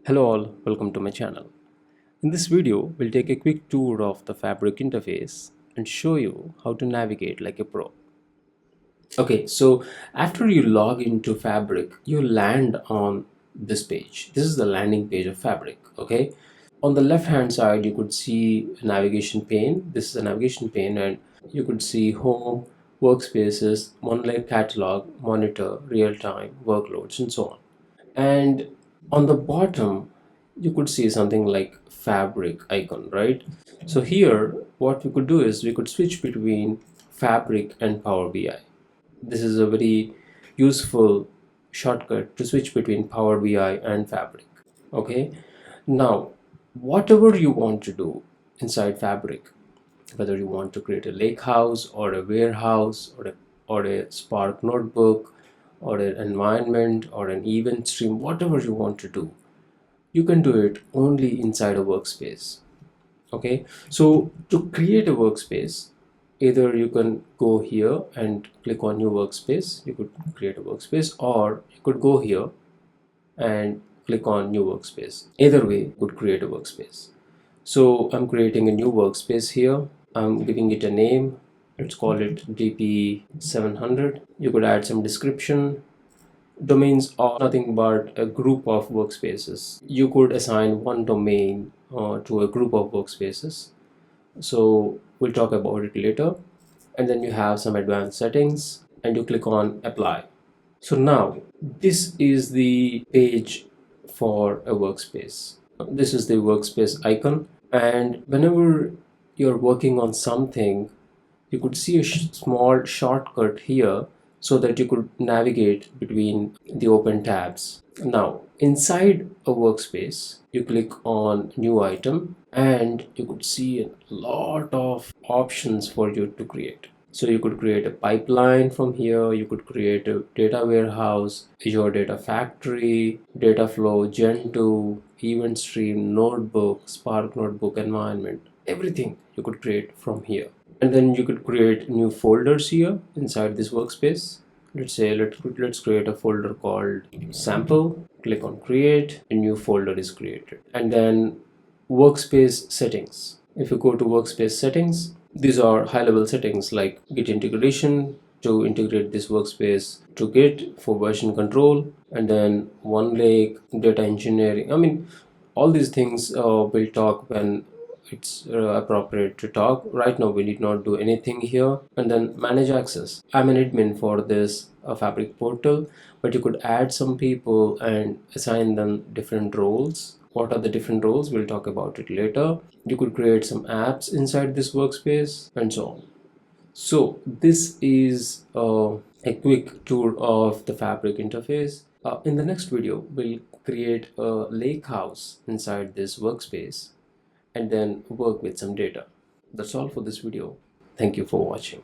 Hello all, welcome to my channel. In this video, we'll take a quick tour of the Fabric interface and show you how to navigate like a pro. Okay, so after you log into Fabric, you land on this page. This is the landing page of Fabric, okay? On the left hand side, you could see a navigation pane. This is a navigation pane and you could see home, workspaces, one-line catalog, monitor, real-time, workloads, and so on. And on the bottom you could see something like fabric icon, right? So here what we could do is we could switch between fabric and Power BI. This is a very useful shortcut to switch between Power BI and fabric. Okay, now whatever you want to do inside fabric, whether you want to create a lake house or a warehouse or a Spark notebook or an environment or an event stream, whatever you want to do, you can do it only inside a workspace. Okay, so to create a workspace, either you can go here and click on new workspace, you could create a workspace, or you could go here and click on new workspace. Either way you could create a workspace. So I'm creating a new workspace here. I'm giving it a name. Let's call it DP-700. You could add some description. Domains are nothing but a group of workspaces. You could assign one domain to a group of workspaces. So we'll talk about it later. And then you have some advanced settings and you click on apply. So now this is the page for a workspace. This is the workspace icon, and whenever you're working on something, you could see a small shortcut here so that you could navigate between the open tabs. Now inside a workspace, you click on new item and you could see a lot of options for you to create. So you could create a pipeline from here, you could create a data warehouse, Azure Data Factory, data flow, Gen 2, event stream, notebook, Spark notebook, environment, everything you could create from here. And then you could create new folders here inside this workspace. Let's say let's create a folder called sample. Click on create, a new folder is created. And then workspace settings. If you go to workspace settings, these are high-level settings like Git integration to integrate this workspace to Git for version control, and then OneLake, data engineering. I mean, all these things we'll talk when it's appropriate to talk. Right now we need not do anything here. And then manage access. I'm an admin for this Fabric portal, but you could add some people and assign them different roles. What are the different roles? We'll talk about it later. You could create some apps inside this workspace and so on. So this is a quick tour of the Fabric interface. In the next video, we'll create a lake house inside this workspace and then work with some data. That's all for this video. Thank you for watching.